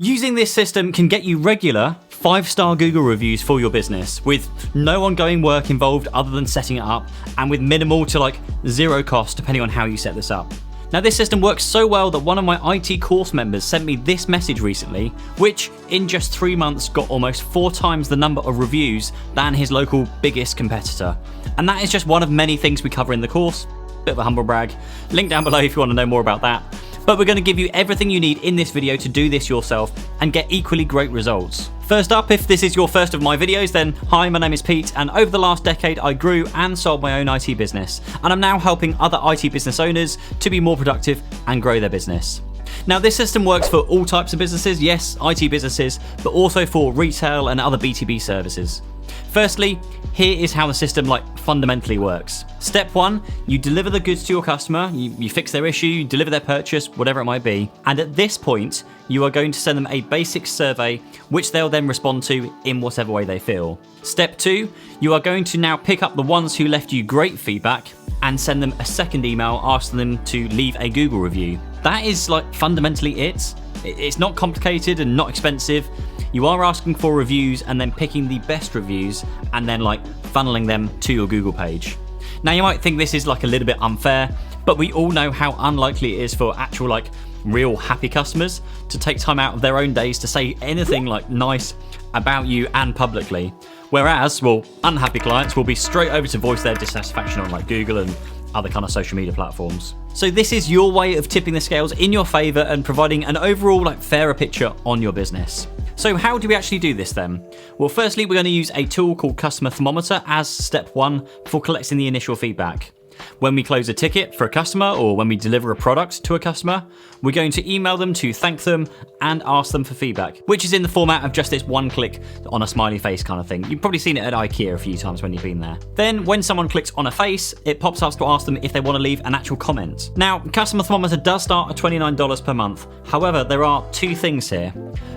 Using this system can get you regular 5-star Google reviews for your business with no ongoing work involved other than setting it up, and with minimal to like zero cost depending on how you set this up. Now this system works so well that one of my IT course members sent me this message recently, which in just 3 months got almost 4 times the number of reviews than his local biggest competitor. And that is just one of many things we cover in the course. Bit of a humble brag. Link down below if you want to know more about that. But we're going to give you everything you need in this video to do this yourself and get equally great results. First up, if this is your first of my videos, then hi, my name is Pete, and over the last decade I grew and sold my own IT business, and I'm now helping other IT business owners to be more productive and grow their business. Now this system works for all types of businesses, yes, IT businesses, but also for retail and other B2B services. Firstly, here is how the system fundamentally works. Step 1, you deliver the goods to your customer, you fix their issue, you deliver their purchase, whatever it might be, and at this point, you are going to send them a basic survey which they'll then respond to in whatever way they feel. Step 2, you are going to now pick up the ones who left you great feedback and send them a second email asking them to leave a Google review. That is fundamentally it. It's not complicated and not expensive. You are asking for reviews and then picking the best reviews and then funneling them to your Google page. Now you might think this is a little bit unfair, but we all know how unlikely it is for actual real happy customers to take time out of their own days to say anything nice about you and publicly. Whereas, unhappy clients will be straight over to voice their dissatisfaction on Google and other kind of social media platforms. So this is your way of tipping the scales in your favor and providing an overall fairer picture on your business. So how do we actually do this then? Well, firstly, we're going to use a tool called Customer Thermometer as step 1 for collecting the initial feedback. When we close a ticket for a customer or when we deliver a product to a customer, we're going to email them to thank them and ask them for feedback, which is in the format of just this one click on a smiley face kind of thing. You've probably seen it at IKEA a few times when you've been there. Then when someone clicks on a face, it pops up to ask them if they want to leave an actual comment. Now, Customer Thermometer does start at $29 per month. However, there are 2 things here.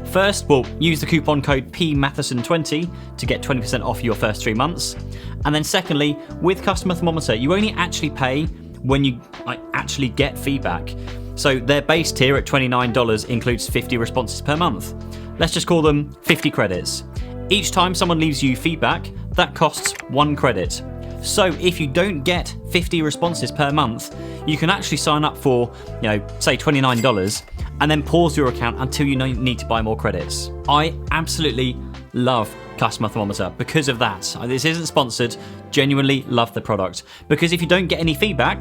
First, we'll use the coupon code PMatheson20 to get 20% off your first 3 months. And then secondly, with Customer Thermometer, you only actually pay when you actually get feedback. So their base tier at $29 includes 50 responses per month. Let's just call them 50 credits. Each time someone leaves you feedback, that costs 1 credit. So if you don't get 50 responses per month, you can actually sign up for, say $29 and then pause your account until you need to buy more credits. I absolutely love Customer Thermometer because of that. This isn't sponsored, genuinely love the product. Because if you don't get any feedback,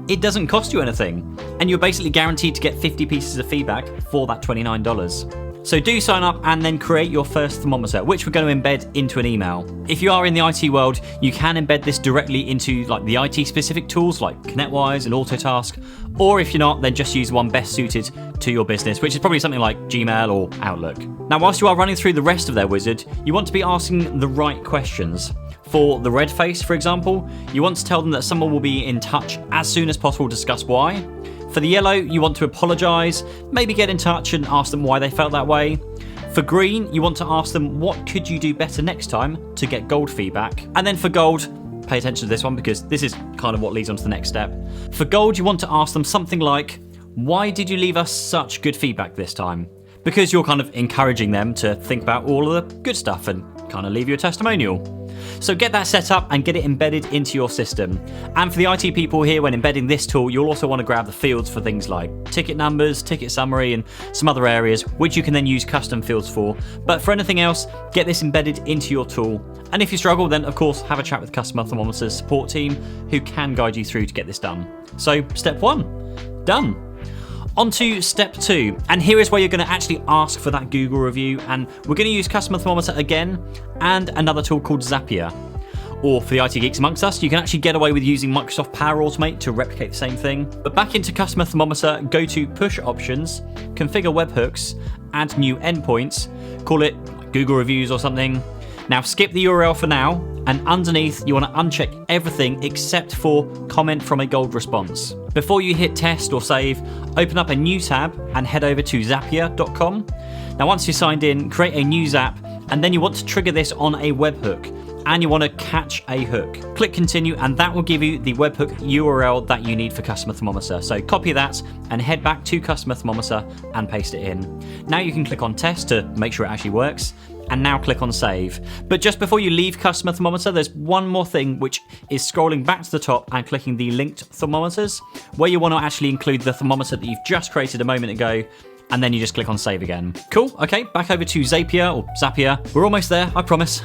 it doesn't cost you anything. And you're basically guaranteed to get 50 pieces of feedback for that $29. So do sign up and then create your first thermometer, which we're going to embed into an email. If you are in the IT world, you can embed this directly into the IT specific tools like ConnectWise and Autotask, or if you're not, then just use one best suited to your business, which is probably something like Gmail or Outlook. Now, whilst you are running through the rest of their wizard, you want to be asking the right questions. For the red face, for example, you want to tell them that someone will be in touch as soon as possible to discuss why. For the yellow, you want to apologise, maybe get in touch and ask them why they felt that way. For green, you want to ask them what could you do better next time to get gold feedback. And then for gold, pay attention to this one because this is kind of what leads on to the next step. For gold, you want to ask them something like, why did you leave us such good feedback this time? Because you're kind of encouraging them to think about all of the good stuff and kind of leave you a testimonial. So get that set up and get it embedded into your system. And for the IT people here, when embedding this tool, you'll also want to grab the fields for things like ticket numbers, ticket summary, and some other areas, which you can then use custom fields for. But for anything else, get this embedded into your tool. And if you struggle, then of course, have a chat with Customer Thermometer's support team who can guide you through to get this done. So step 1, done. On to step 2, and here is where you're going to actually ask for that Google review, and we're going to use Customer Thermometer again and another tool called Zapier. Or for the IT geeks amongst us, you can actually get away with using Microsoft Power Automate to replicate the same thing. But back into Customer Thermometer, go to Push Options, Configure Webhooks, Add New Endpoints, call it Google Reviews or something. Now skip the URL for now, and underneath you want to uncheck everything except for comment from a gold response. Before you hit test or save, open up a new tab and head over to zapier.com. Now once you're signed in, create a new Zap, and then you want to trigger this on a webhook. and you want to catch a hook. Click continue, and that will give you the webhook URL that you need for Customer Thermometer. So copy that and head back to Customer Thermometer and paste it in. Now you can click on test to make sure it actually works, and now click on save. But just before you leave Customer Thermometer, there's one more thing, which is scrolling back to the top and clicking the linked thermometers, where you want to actually include the thermometer that you've just created a moment ago, and then you just click on save again. Cool, okay, back over to Zapier or Zapier. We're almost there, I promise.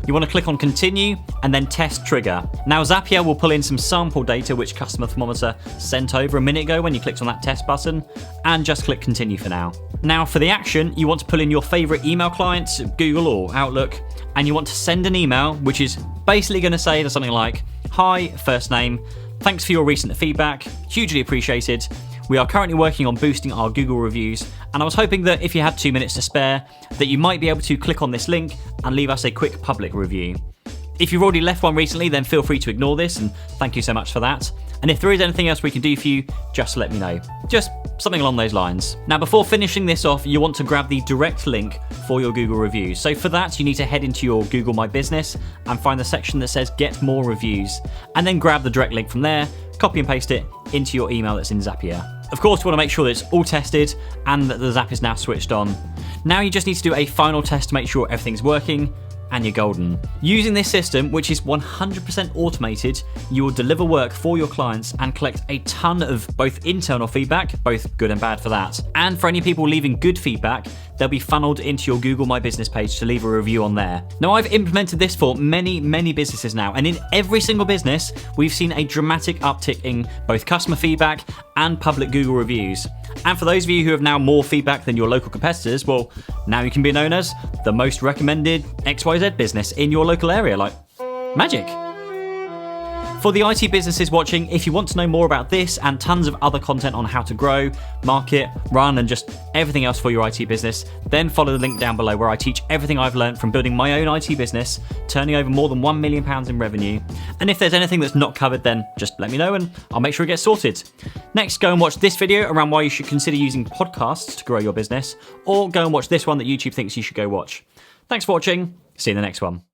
You want to click on continue and then test trigger. Now Zapier will pull in some sample data which Customer Thermometer sent over a minute ago when you clicked on that test button, and just click continue for now. Now for the action, you want to pull in your favorite email clients, Google or Outlook, and you want to send an email which is basically going to say something like, "Hi, first name, thanks for your recent feedback, hugely appreciated. We are currently working on boosting our Google reviews, and I was hoping that if you had 2 minutes to spare, that you might be able to click on this link and leave us a quick public review. If you've already left one recently, then feel free to ignore this, and thank you so much for that. And if there is anything else we can do for you, just let me know." Just something along those lines. Now, before finishing this off, you want to grab the direct link for your Google reviews. So for that, you need to head into your Google My Business and find the section that says Get More Reviews, and then grab the direct link from there, copy and paste it into your email that's in Zapier. Of course, you want to make sure that it's all tested and that the Zap is now switched on. Now you just need to do a final test to make sure everything's working, and you're golden. Using this system, which is 100% automated, you will deliver work for your clients and collect a ton of both internal feedback, both good and bad for that. And for any people leaving good feedback, they'll be funneled into your Google My Business page to leave a review on there. Now, I've implemented this for many businesses now, and in every single business, we've seen a dramatic uptick in both customer feedback and public Google reviews. And for those of you who have now more feedback than your local competitors, well, now you can be known as the most recommended XYZ business in your local area, like magic. For the IT businesses watching, if you want to know more about this and tons of other content on how to grow, market, run, and just everything else for your IT business, then follow the link down below where I teach everything I've learned from building my own IT business, turning over more than £1 million in revenue. And if there's anything that's not covered, then just let me know and I'll make sure it gets sorted. Next, go and watch this video around why you should consider using podcasts to grow your business, or go and watch this one that YouTube thinks you should go watch. Thanks for watching. See you in the next one.